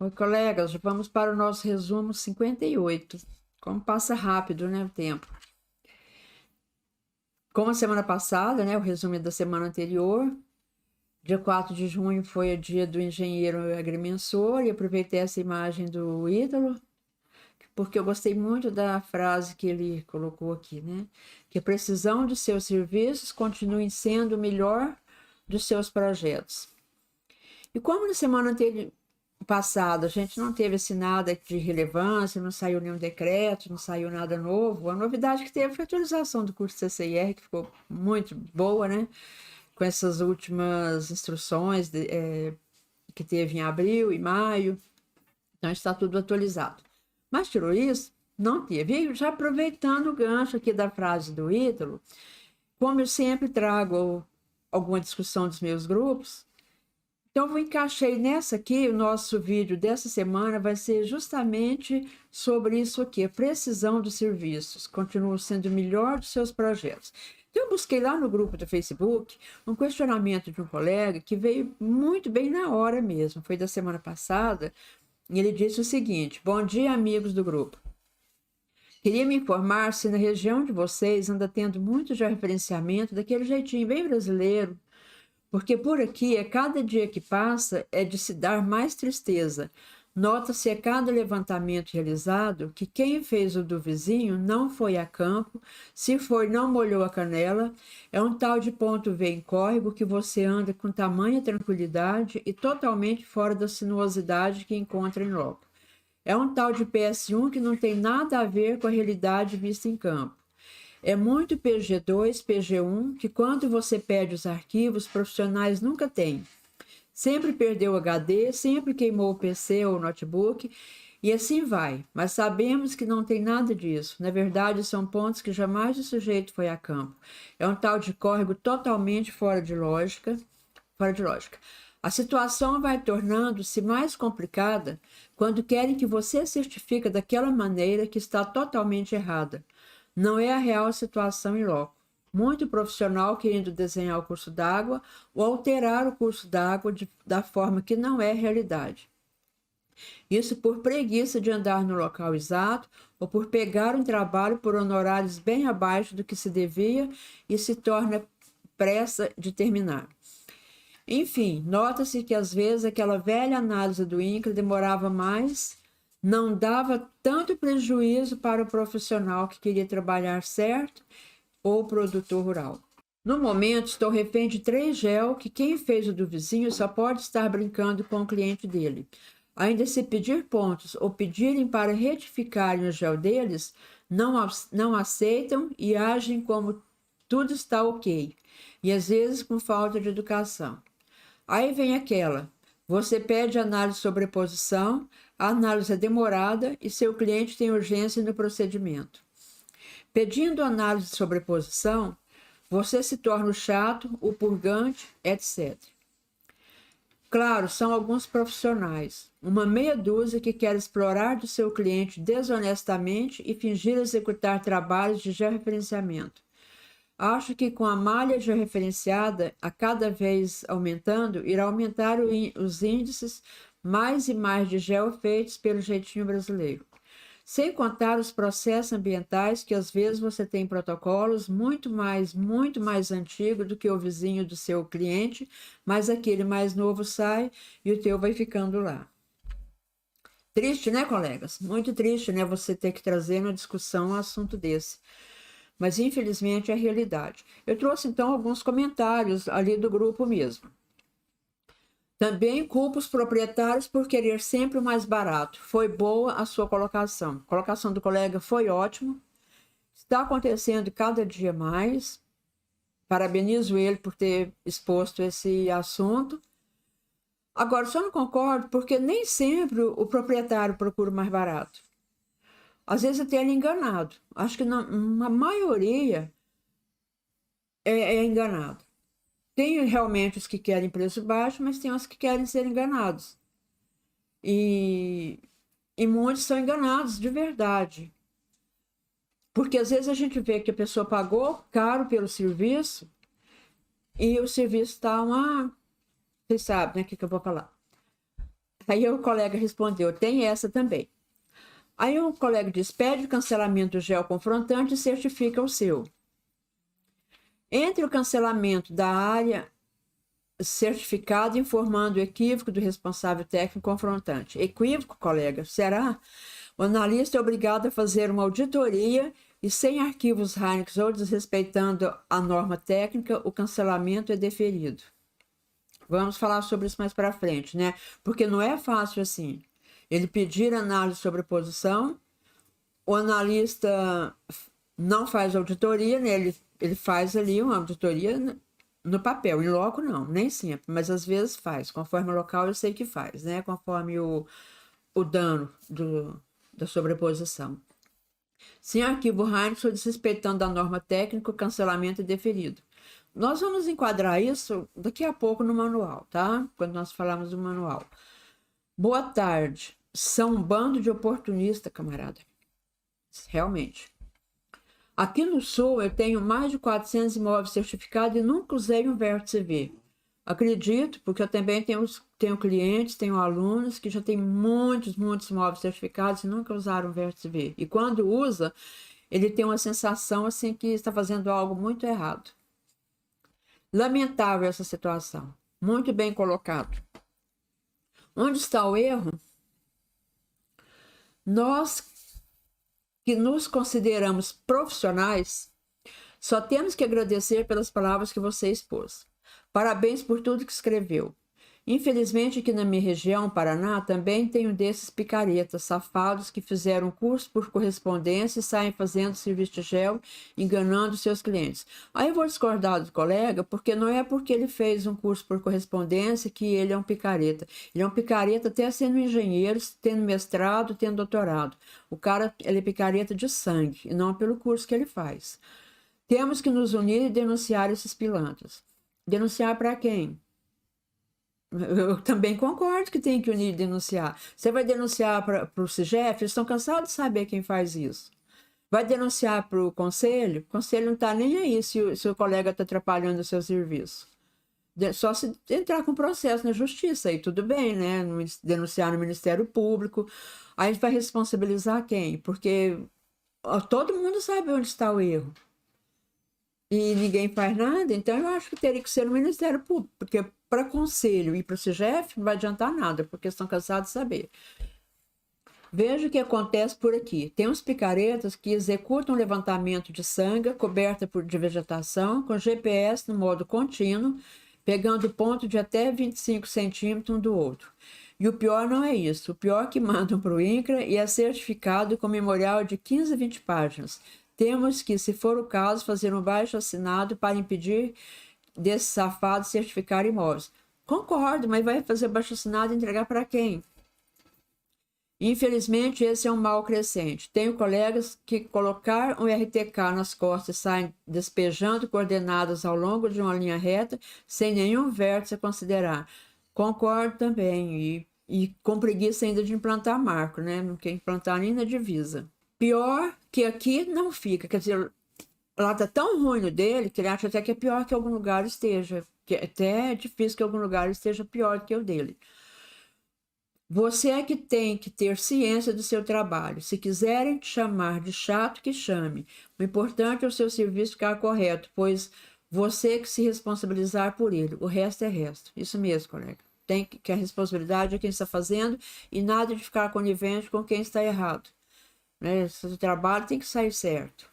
Oi, colegas, vamos para o nosso resumo 58. Como passa rápido, né, o tempo. Como a semana passada, né, o resumo é da semana anterior, dia 4 de junho foi o dia do engenheiro agrimensor, e aproveitei essa imagem do Ítalo, porque eu gostei muito da frase que ele colocou aqui, né? Que a precisão dos seus serviços continue sendo o melhor dos seus projetos. E como na semana passada a gente não teve assim nada de relevância, não saiu nenhum decreto, não saiu nada novo, a novidade que teve foi a atualização do curso CCIR, que ficou muito boa, né? Com essas últimas instruções que teve em abril e maio, então está tudo atualizado. Mas tirou isso, não teve. E já aproveitando o gancho aqui da frase do Ítalo, como eu sempre trago alguma discussão dos meus grupos, então, eu encaixei nessa aqui, o nosso vídeo dessa semana vai ser justamente sobre isso aqui, a precisão dos serviços, continua sendo o melhor dos seus projetos. Então, eu busquei lá no grupo do Facebook um questionamento de um colega que veio muito bem na hora mesmo, foi da semana passada, e ele disse o seguinte: bom dia, amigos do grupo. Queria me informar se na região de vocês anda tendo muito georreferenciamento daquele jeitinho bem brasileiro, porque por aqui, a cada dia que passa, é de se dar mais tristeza. Nota-se a cada levantamento realizado que quem fez o do vizinho não foi a campo, se foi, não molhou a canela. É um tal de ponto V em córrego que você anda com tamanha tranquilidade e totalmente fora da sinuosidade que encontra em loco. É um tal de PS1 que não tem nada a ver com a realidade vista em campo. É muito PG2, PG1, que quando você pede os arquivos, profissionais nunca têm. Sempre perdeu o HD, sempre queimou o PC ou o notebook, e assim vai. Mas sabemos que não tem nada disso. Na verdade, são pontos que jamais o sujeito foi a campo. É um tal de córrego totalmente fora de lógica. A situação vai tornando-se mais complicada quando querem que você certifique daquela maneira que está totalmente errada. Não é a real situação em loco. Muito profissional querendo desenhar o curso d'água ou alterar o curso d'água da forma que não é realidade. Isso por preguiça de andar no local exato ou por pegar um trabalho por honorários bem abaixo do que se devia e se torna pressa de terminar. Enfim, nota-se que às vezes aquela velha análise do INCRA demorava mais, não dava tanto prejuízo para o profissional que queria trabalhar certo ou o produtor rural. No momento, estou refém de 3 gel que quem fez o do vizinho só pode estar brincando com o cliente dele. Ainda se pedir pontos ou pedirem para retificarem o gel deles, não aceitam e agem como tudo está ok, e às vezes com falta de educação. Aí vem aquela: você pede análise de sobreposição, a análise é demorada e seu cliente tem urgência no procedimento. Pedindo análise de sobreposição, você se torna o chato, o purgante, etc. Claro, são alguns profissionais, uma meia dúzia que quer explorar do seu cliente desonestamente e fingir executar trabalhos de georreferenciamento. Acho que com a malha georreferenciada a cada vez aumentando, irá aumentar os índices mais e mais de gel feitos pelo jeitinho brasileiro. Sem contar os processos ambientais que às vezes você tem protocolos muito mais antigos do que o vizinho do seu cliente, mas aquele mais novo sai e o teu vai ficando lá. Triste, né, colegas? Muito triste, né, você ter que trazer uma discussão um assunto desse. Mas infelizmente é a realidade. Eu trouxe então alguns comentários ali do grupo mesmo. Também culpo os proprietários por querer sempre o mais barato. Foi boa a sua colocação. A colocação do colega foi ótima. Está acontecendo cada dia mais. Parabenizo ele por ter exposto esse assunto. Agora, só não concordo porque nem sempre o proprietário procura o mais barato. Às vezes até ele é enganado. Acho que na maioria é enganado. Tem realmente os que querem preço baixo, mas tem os que querem ser enganados. E muitos são enganados de verdade. Porque às vezes a gente vê que a pessoa pagou caro pelo serviço e o serviço está vocês sabem, né, o que eu vou falar. Aí o colega respondeu, tem essa também. Aí o colega diz, pede o cancelamento do gel confrontante e certifica o seu. Entre o cancelamento da área certificada informando o equívoco do responsável técnico confrontante. Equívoco, colega, será? O analista é obrigado a fazer uma auditoria e sem arquivos Heineken ou desrespeitando a norma técnica, o cancelamento é deferido. Vamos falar sobre isso mais para frente, né? Porque não é fácil assim. Ele pedir análise sobre a posição, o analista não faz auditoria, né? Ele faz ali uma auditoria no papel, em loco não, nem sempre, mas às vezes faz. Conforme o local eu sei que faz, né? Conforme o dano da sobreposição. Sem arquivo Heineken, desrespeitando a norma técnica, o cancelamento é deferido. Nós vamos enquadrar isso daqui a pouco no manual, tá? Quando nós falarmos do manual. Boa tarde. São um bando de oportunista, camarada. Realmente. Aqui no Sul, eu tenho mais de 400 imóveis certificados e nunca usei um vértice V. Acredito, porque eu também tenho clientes, tenho alunos que já têm muitos imóveis certificados e nunca usaram um vértice V. E quando usa, ele tem uma sensação assim que está fazendo algo muito errado. Lamentável essa situação. Muito bem colocado. Onde está o erro? Nós que nos consideramos profissionais, só temos que agradecer pelas palavras que você expôs. Parabéns por tudo que escreveu. Infelizmente, aqui na minha região, Paraná, também tenho desses picaretas, safados que fizeram curso por correspondência e saem fazendo serviço de gel, enganando seus clientes. Aí eu vou discordar do colega, porque não é porque ele fez um curso por correspondência que ele é um picareta. Ele é um picareta até sendo engenheiro, tendo mestrado, tendo doutorado. O cara, ele é picareta de sangue, e não pelo curso que ele faz. Temos que nos unir e denunciar esses pilantras. Denunciar para quem? Eu também concordo que tem que unir e denunciar. Você vai denunciar para o CIGEF, eles estão cansados de saber quem faz isso. Vai denunciar para o conselho não está nem aí se o colega está atrapalhando o seu serviço. Só se entrar com processo na justiça, aí tudo bem, né? Denunciar no Ministério Público. Aí a gente vai responsabilizar quem? Porque todo mundo sabe onde está o erro. E ninguém faz nada, então eu acho que teria que ser no Ministério Público, porque para conselho e para o CIGEF não vai adiantar nada, porque estão cansados de saber. Veja o que acontece por aqui. Tem uns picaretas que executam levantamento de sangue coberta de vegetação, com GPS no modo contínuo, pegando ponto de até 25 centímetros um do outro. E o pior não é isso. O pior é que mandam para o INCRA e é certificado com memorial de 15 a 20 páginas. Temos que, se for o caso, fazer um abaixo-assinado para impedir desses safados certificar imóveis. Concordo, mas vai fazer abaixo-assinado e entregar para quem? Infelizmente, esse é um mal crescente. Tenho colegas que colocar um RTK nas costas e saem despejando coordenadas ao longo de uma linha reta, sem nenhum vértice a considerar. Concordo também, e com preguiça ainda de implantar marco, né? Não quer implantar nem na divisa. Pior que aqui não fica, quer dizer, lá tá tão ruim no dele que ele acha até que é pior que algum lugar esteja, que até é difícil que algum lugar esteja pior do que o dele. Você é que tem que ter ciência do seu trabalho. Se quiserem te chamar de chato, que chame. O importante é o seu serviço ficar correto, pois você que se responsabilizar por ele. O resto é resto. Isso mesmo, colega. Tem que a responsabilidade é quem está fazendo e nada de ficar conivente com quem está errado. Né? O trabalho tem que sair certo.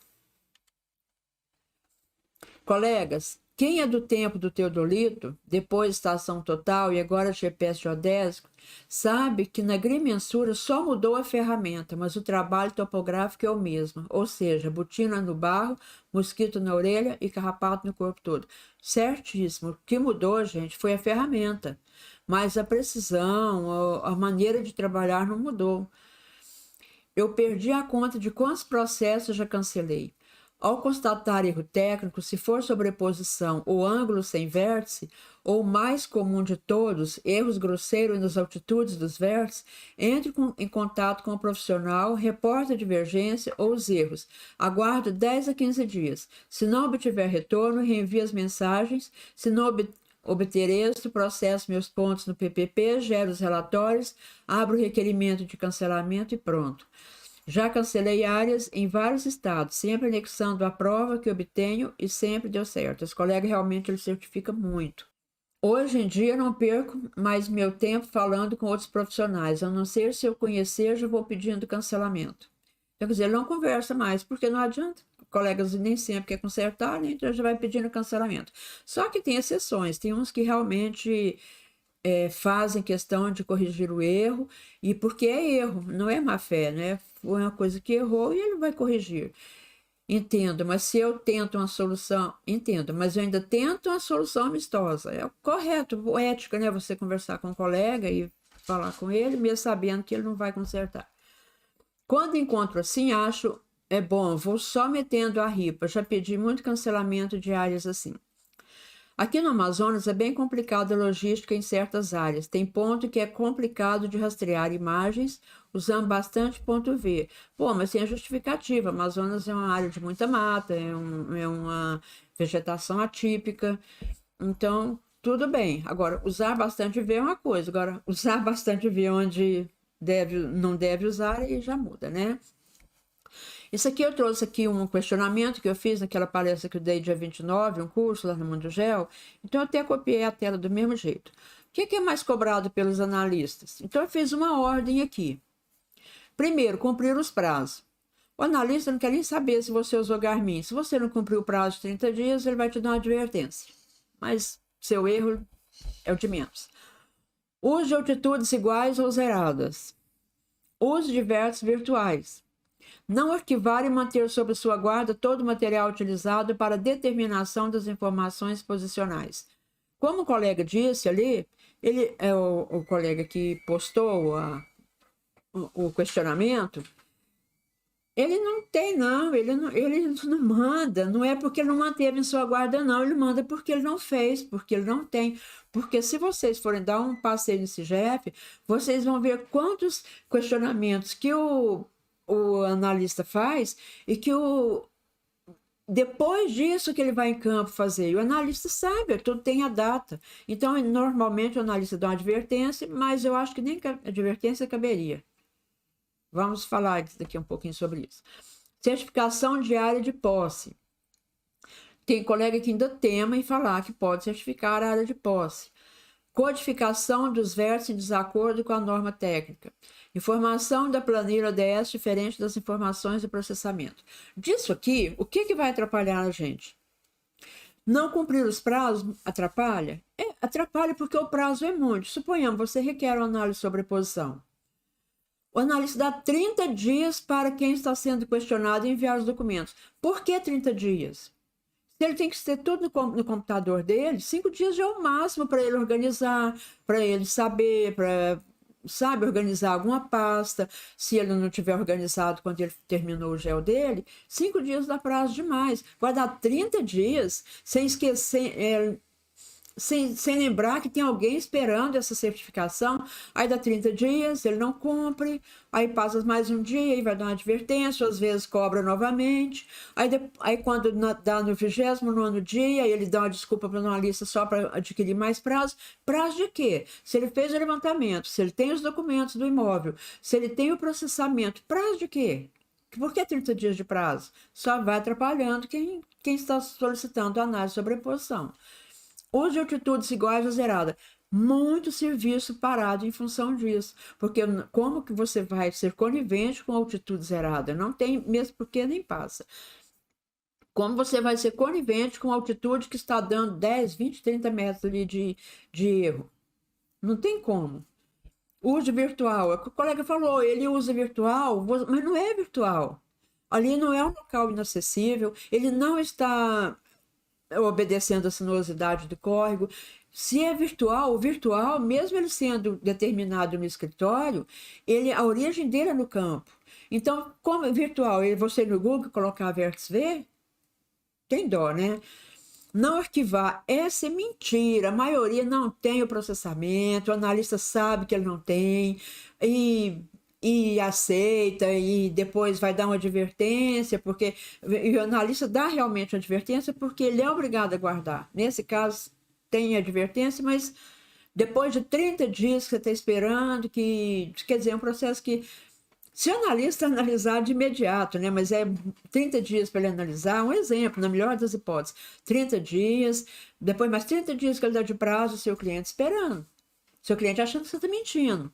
Colegas, quem é do tempo do teodolito, depois estação total e agora GPS geodésico, sabe que na agrimensura só mudou a ferramenta, mas o trabalho topográfico é o mesmo, ou seja, botina no barro, mosquito na orelha e carrapato no corpo todo. Certíssimo. O que mudou, gente, foi a ferramenta, mas a precisão, a maneira de trabalhar não mudou. Eu perdi a conta de quantos processos já cancelei. Ao constatar erro técnico, se for sobreposição ou ângulo sem vértice, ou o mais comum de todos, erros grosseiros nas altitudes dos vértices, entre em contato com o profissional, reporta a divergência ou os erros. Aguardo 10 a 15 dias. Se não obtiver retorno, reenvie as mensagens. Se não obter êxito, processo meus pontos no PPP, gero os relatórios, abro o requerimento de cancelamento e pronto. Já cancelei áreas em vários estados, sempre anexando a prova que obtenho e sempre deu certo. Esse colega realmente ele certifica muito. Hoje em dia não perco mais meu tempo falando com outros profissionais, a não ser se eu conhecer, já vou pedindo cancelamento. Então, quer dizer, ele não conversa mais, porque não adianta. Colegas nem sempre quer consertar, né? Então já vai pedindo cancelamento. Só que tem exceções, tem uns que realmente fazem questão de corrigir o erro, e porque é erro, não é má fé, né? Foi uma coisa que errou e ele vai corrigir. Entendo, mas se eu tento uma solução, entendo, mas eu ainda tento uma solução amistosa. É correto, ética, né? Você conversar com um colega e falar com ele, mesmo sabendo que ele não vai consertar. Quando encontro assim, acho bom, vou só metendo a ripa. Já pedi muito cancelamento de áreas assim. Aqui no Amazonas é bem complicada a logística em certas áreas. Tem ponto que é complicado de rastrear imagens, usando bastante ponto V. Pô, mas tem a justificativa. Amazonas é uma área de muita mata, é uma vegetação atípica. Então, tudo bem. Agora, usar bastante V é uma coisa. Agora, usar bastante V onde não deve usar, aí já muda, né? Isso aqui eu trouxe aqui um questionamento que eu fiz naquela palestra que eu dei dia 29, um curso lá no Mundo Gel. Então eu até copiei a tela do mesmo jeito. O que é mais cobrado pelos analistas? Então eu fiz uma ordem aqui. Primeiro, cumprir os prazos. O analista não quer nem saber se você usou Garmin. Se você não cumpriu o prazo de 30 dias, ele vai te dar uma advertência. Mas seu erro é o de menos. Use altitudes iguais ou zeradas. Use diversos virtuais. Não arquivar e manter sob sua guarda todo o material utilizado para determinação das informações posicionais. Como o colega disse ali, ele é o colega que postou o questionamento, ele não tem, não, ele não manda, não é porque ele não manteve em sua guarda, não, ele manda porque ele não fez, porque ele não tem. Porque se vocês forem dar um passeio nesse CIGEP, vocês vão ver quantos questionamentos que o analista faz e que depois disso que ele vai em campo fazer. E o analista sabe, tudo tem a data. Então, normalmente o analista dá uma advertência, mas eu acho que nem advertência caberia. Vamos falar daqui um pouquinho sobre isso. Certificação diária de posse. Tem colega que ainda tema em falar que pode certificar a área de posse. Codificação dos vértices em desacordo com a norma técnica. Informação da planilha ODS diferente das informações do processamento. Disso aqui, o que vai atrapalhar a gente? Não cumprir os prazos atrapalha? Atrapalha porque o prazo é muito. Suponhamos, você requer uma análise de sobreposição. O analista dá 30 dias para quem está sendo questionado enviar os documentos. Por que 30 dias? Se ele tem que ter tudo no computador dele, 5 dias já é o máximo para ele organizar, para ele saber, sabe, organizar alguma pasta. Se ele não tiver organizado quando ele terminou o gel dele, 5 dias dá prazo demais. Guardar 30 dias sem esquecer, sem lembrar que tem alguém esperando essa certificação, aí dá 30 dias, ele não cumpre, aí passa mais um dia e vai dar uma advertência, às vezes cobra novamente, aí quando dá no 29º dia, ele dá uma desculpa para o analista só para adquirir mais prazo. Prazo de quê? Se ele fez o levantamento, se ele tem os documentos do imóvel, se ele tem o processamento, prazo de quê? Por que 30 dias de prazo? Só vai atrapalhando quem está solicitando análise de sobreposição. Use altitudes iguais ou zerada. Muito serviço parado em função disso. Porque como que você vai ser conivente com altitude zerada? Não tem, mesmo porque nem passa. Como você vai ser conivente com altitude que está dando 10, 20, 30 metros ali de erro? Não tem como. Use virtual. O colega falou, ele usa virtual, mas não é virtual. Ali não é um local inacessível, ele não está obedecendo a sinuosidade do córrego. Se é virtual, o virtual, mesmo ele sendo determinado no escritório, a origem dele é no campo. Então, como é virtual, você no Google colocar vértice V, tem dó, né? Não arquivar, essa é mentira. A maioria não tem o processamento, o analista sabe que ele não tem, e aceita, e depois vai dar uma advertência, e o analista dá realmente uma advertência porque ele é obrigado a guardar. Nesse caso, tem advertência, mas depois de 30 dias que você está esperando, que quer dizer, é um processo que, se o analista analisar de imediato, né, mas é 30 dias para ele analisar, um exemplo, na melhor das hipóteses, 30 dias, depois mais 30 dias que ele dá de prazo, o seu cliente esperando, seu cliente achando que você está mentindo.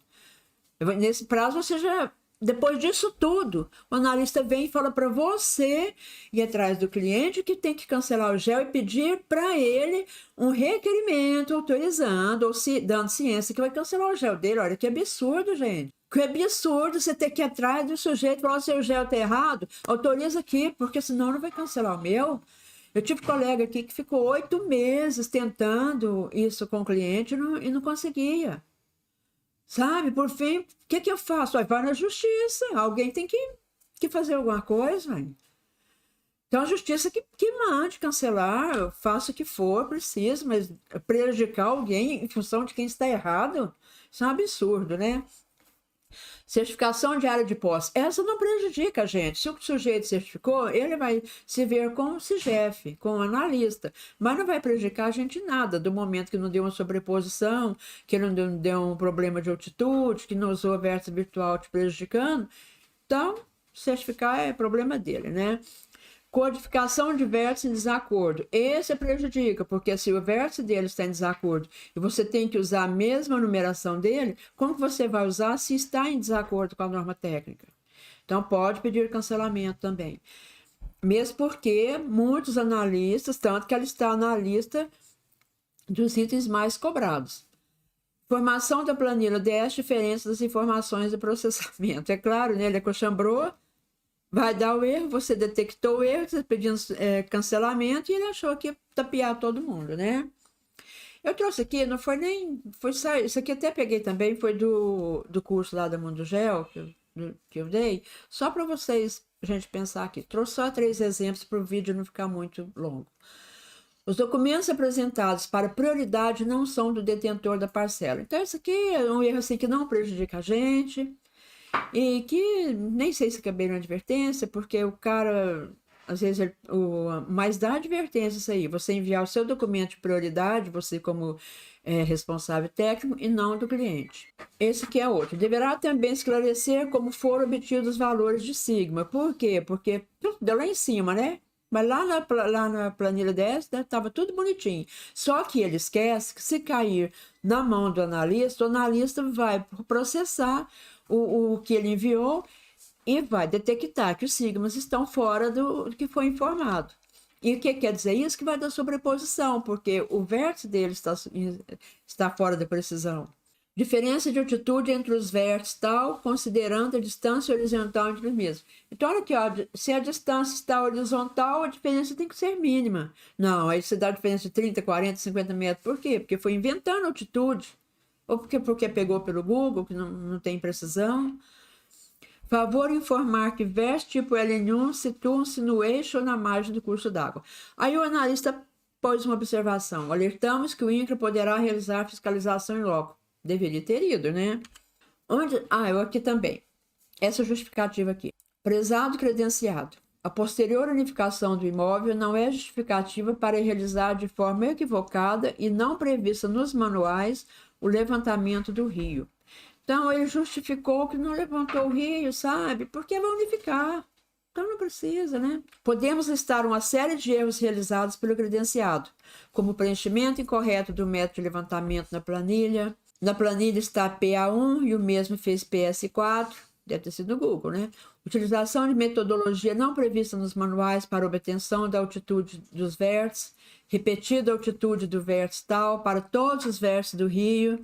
Nesse prazo, você já, depois disso tudo, o analista vem e fala para você ir atrás do cliente que tem que cancelar o gel e pedir para ele um requerimento autorizando ou dando ciência que vai cancelar o gel dele. Olha que absurdo, gente. Que absurdo você ter que ir atrás do sujeito e falar: se o gel está errado, autoriza aqui, porque senão não vai cancelar o meu. Eu tive um colega aqui que ficou 8 meses tentando isso com o cliente e não conseguia. Sabe, por fim, o que eu faço? Vai na justiça, alguém tem que fazer alguma coisa. Hein? Então a justiça que mande cancelar, eu faço o que for, preciso, mas prejudicar alguém em função de quem está errado, isso é um absurdo, né? Certificação de área de posse, essa não prejudica a gente. Se o sujeito certificou, ele vai se ver com o CIGEF, com o analista, mas não vai prejudicar a gente em nada, do momento que não deu uma sobreposição, que não deu um problema de altitude, que não usou a vértice virtual te prejudicando. Então, certificar é problema dele, né? Codificação de vértice em desacordo. Esse prejudica, porque se o vértice dele está em desacordo e você tem que usar a mesma numeração dele, como que você vai usar se está em desacordo com a norma técnica? Então, pode pedir cancelamento também. Mesmo porque muitos analistas, tanto que ela está na lista dos itens mais cobrados. Formação da planilha 10 diferenças das informações do processamento. É claro, né? Ele acochambrou, vai dar o erro, você detectou o erro, você pedindo cancelamento e ele achou que ia tapear todo mundo, né? Eu trouxe aqui, não foi nem... Isso aqui até peguei também, foi do curso lá da Mundo Gel, que eu dei, só para vocês, a gente pensar aqui. Trouxe só 3 exemplos para o vídeo não ficar muito longo. Os documentos apresentados para prioridade não são do detentor da parcela. Então, isso aqui é um erro assim, que não prejudica a gente, e que nem sei se cabe na advertência, porque o cara, às vezes, mas dá advertência isso aí, você enviar o seu documento de prioridade, você como responsável técnico, e não do cliente. Esse aqui é outro. Deverá também esclarecer como foram obtidos os valores de sigma. Por quê? Porque deu lá em cima, né? Mas lá na planilha 10 estava tudo bonitinho. Só que ele esquece que se cair na mão do analista, o analista vai processar o que ele enviou e vai detectar que os sigmas estão fora do que foi informado. E o que quer dizer isso? Que vai dar sobreposição, porque o vértice dele está fora da precisão. Diferença de altitude entre os vértices, tal, considerando a distância horizontal entre os mesmos. Então, olha aqui, ó, se a distância está horizontal, a diferença tem que ser mínima. Não, aí você dá a diferença de 30, 40, 50 metros. Por quê? Porque foi inventando altitude. Ou porque pegou pelo Google, que não tem precisão. Favor informar que vértice tipo LN1 situam-se no eixo ou na margem do curso d'água. Aí o analista pôs uma observação. Alertamos que o INCRA poderá realizar fiscalização em loco. Deveria ter ido, né? Eu aqui também. Essa justificativa aqui. Prezado credenciado. A posterior unificação do imóvel não é justificativa para realizar de forma equivocada e não prevista nos manuais o levantamento do rio. Então, ele justificou que não levantou o rio, sabe? Porque vai unificar. Então, não precisa, né? Podemos listar uma série de erros realizados pelo credenciado, como preenchimento incorreto do método de levantamento na planilha. Na planilha está PA1 e o mesmo fez PS4. Deve ter sido no Google, né? Utilização de metodologia não prevista nos manuais para obtenção da altitude dos vértices. Repetida a altitude do vértice tal para todos os vértices do rio.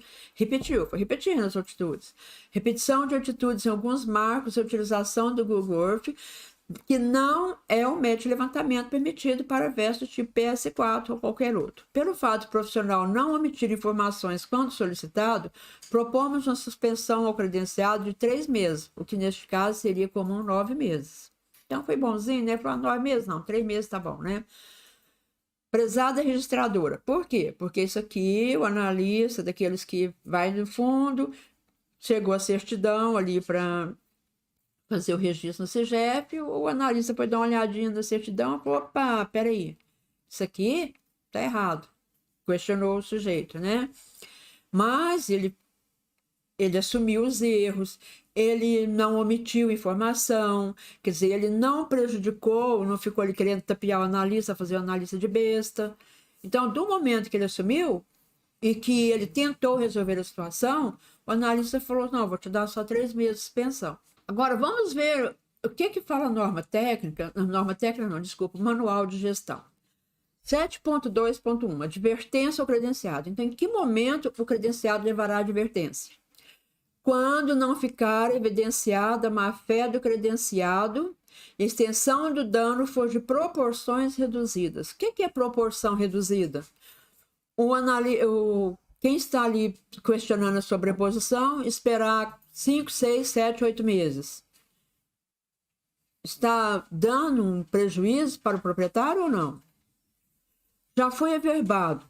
Foi repetindo as altitudes. Repetição de altitudes em alguns marcos, a utilização do Google Earth, que não é o método de levantamento permitido para vértice do tipo PS4 ou qualquer outro. Pelo fato do profissional não omitir informações quando solicitado, propomos uma suspensão ao credenciado de 3 meses, o que neste caso seria comum 9 meses. Então foi bonzinho, né? Falou 9 meses, não, 3 meses tá bom, né? Prezada registradora. Por quê? Porque isso aqui, o analista, daqueles que vai no fundo, chegou a certidão ali para fazer o registro no CIGEF, o analista pode dar uma olhadinha na certidão e falou: opa, peraí, isso aqui tá errado. questionou o sujeito, né? Mas ele assumiu os erros, ele não omitiu informação, quer dizer, ele não prejudicou, não ficou ali querendo tapear o analista, fazer o analista de besta. Então, do momento que ele assumiu e que ele tentou resolver a situação, o analista falou, não, vou te dar só 3 meses de suspensão. Agora, vamos ver o que fala a norma técnica não, desculpa, manual de gestão. 7.2.1, advertência ao credenciado. Então, em que momento o credenciado levará a advertência? Quando não ficar evidenciada a má-fé do credenciado, a extensão do dano for de proporções reduzidas. O que é proporção reduzida? Quem está ali questionando a sobreposição, esperar 5, 6, 7, 8 meses. Está dando um prejuízo para o proprietário ou não? Já foi averbado.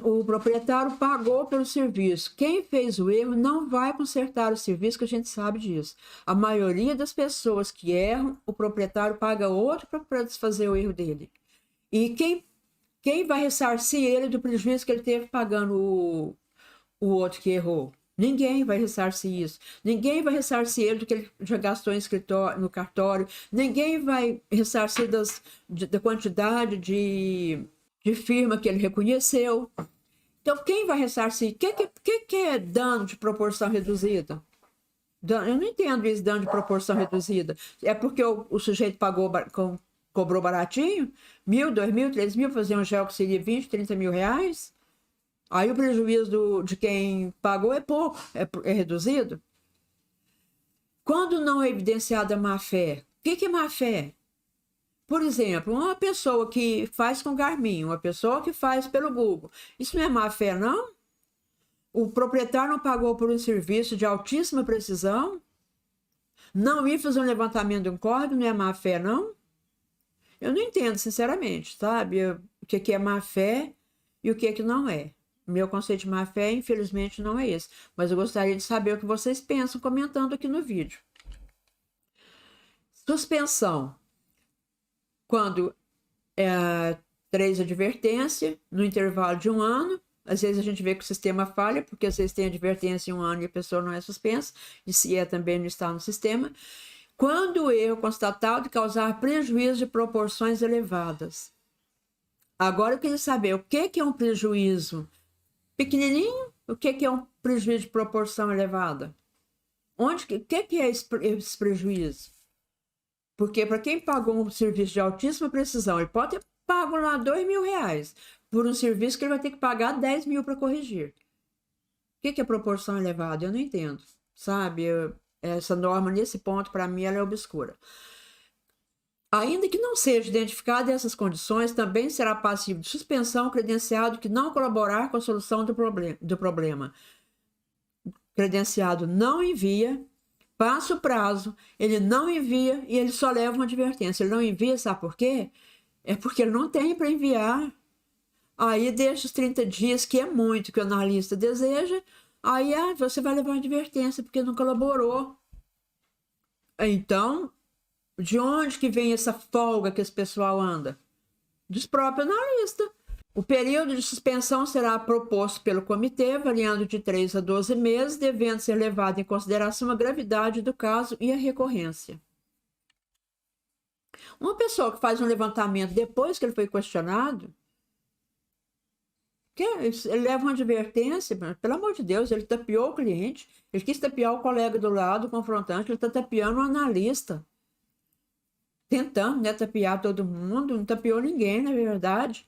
O proprietário pagou pelo serviço. Quem fez o erro não vai consertar o serviço, que a gente sabe disso. A maioria das pessoas que erram, o proprietário paga outro para desfazer o erro dele. E quem vai ressarcir ele do prejuízo que ele teve pagando o outro que errou? Ninguém vai ressarcir isso. Ninguém vai ressarcir ele do que ele já gastou no cartório. Ninguém vai ressarcir da quantidade de firma que ele reconheceu. Então, quem vai ressarcir? O que é dano de proporção reduzida? Eu não entendo isso, dano de proporção reduzida. É porque o sujeito cobrou baratinho? 1.000, 2.000, 3.000, fazer um gel que seria 20, 30 mil reais? Aí o prejuízo de quem pagou é pouco, é reduzido. Quando não é evidenciada má-fé, o que é má-fé? Por exemplo, uma pessoa que faz com Garmin, uma pessoa que faz pelo Google, isso não é má-fé, não? O proprietário não pagou por um serviço de altíssima precisão? Não ir fazer um levantamento de um código não é má-fé, não? Eu não entendo, sinceramente, sabe? O que é má-fé e o que não é. O meu conceito de má-fé, infelizmente, não é esse. Mas eu gostaria de saber o que vocês pensam comentando aqui no vídeo. Suspensão. Quando 3 advertências no intervalo de 1 ano, às vezes a gente vê que o sistema falha, porque às vezes tem advertência em 1 ano e a pessoa não é suspensa, e se também não está no sistema. Quando o erro constatado causar prejuízo de proporções elevadas. Agora eu queria saber o que é um prejuízo pequenininho, o que é um prejuízo de proporção elevada? O que é esse prejuízo? Porque para quem pagou um serviço de altíssima precisão, ele pode ter pago lá 2.000 reais por um serviço que ele vai ter que pagar 10 mil para corrigir. O que é proporção elevada? Eu não entendo, sabe? Essa norma, nesse ponto, para mim, ela é obscura. Ainda que não seja identificada essas condições, também será passível de suspensão o credenciado que não colaborar com a solução do problema. O credenciado não envia, passa o prazo, ele não envia e ele só leva uma advertência. Ele não envia, sabe por quê? É porque ele não tem para enviar. Aí deixa os 30 dias, que é muito que o analista deseja, aí você vai levar uma advertência porque não colaborou. Então, de onde que vem essa folga que esse pessoal anda? Dos próprios analistas. O período de suspensão será proposto pelo comitê, variando de 3 a 12 meses, devendo ser levado em consideração a gravidade do caso e a recorrência. Uma pessoa que faz um levantamento depois que ele foi questionado, ele leva uma advertência, pelo amor de Deus, ele tapeou o cliente, ele quis tapear o colega do lado, o confrontante, ele está tapeando o analista. Tentando, né, tapear todo mundo, não tapeou ninguém, na verdade.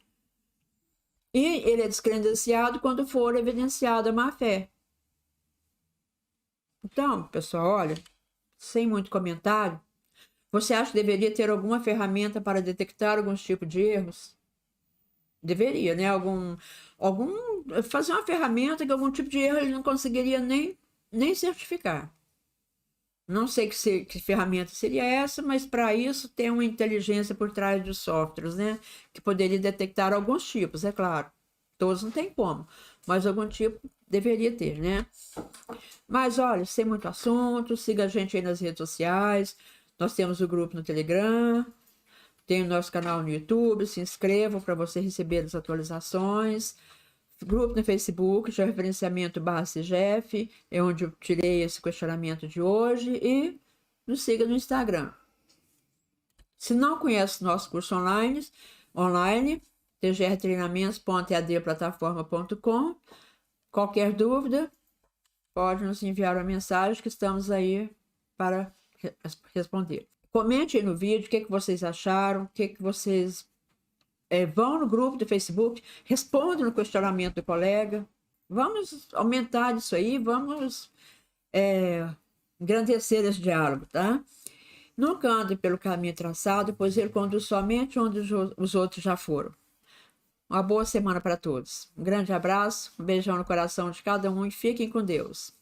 E ele é descredenciado quando for evidenciada a má-fé. Então, pessoal, olha, sem muito comentário, você acha que deveria ter alguma ferramenta para detectar alguns tipos de erros? Deveria, né? Fazer uma ferramenta que algum tipo de erro ele não conseguiria nem certificar. Não sei que ferramenta seria essa, mas para isso tem uma inteligência por trás dos softwares, né? Que poderia detectar alguns tipos, é claro. Todos não tem como, mas algum tipo deveria ter, né? Mas olha, sem muito assunto, siga a gente aí nas redes sociais. Nós temos o grupo no Telegram, tem o nosso canal no YouTube, se inscreva para você receber as atualizações. grupo no Facebook, georreferenciamento /CGF, é onde eu tirei esse questionamento de hoje, e nos siga no Instagram. Se não conhece nosso curso online, tgrtreinamentos.eadplataforma.com, qualquer dúvida, pode nos enviar uma mensagem que estamos aí para responder. Comente aí no vídeo o que vocês acharam, o que vocês... vão no grupo do Facebook, respondam no questionamento do colega. Vamos aumentar isso aí, vamos engrandecer esse diálogo, tá? Nunca ande pelo caminho traçado, pois ele conduz somente onde os outros já foram. Uma boa semana para todos. Um grande abraço, um beijão no coração de cada um e fiquem com Deus.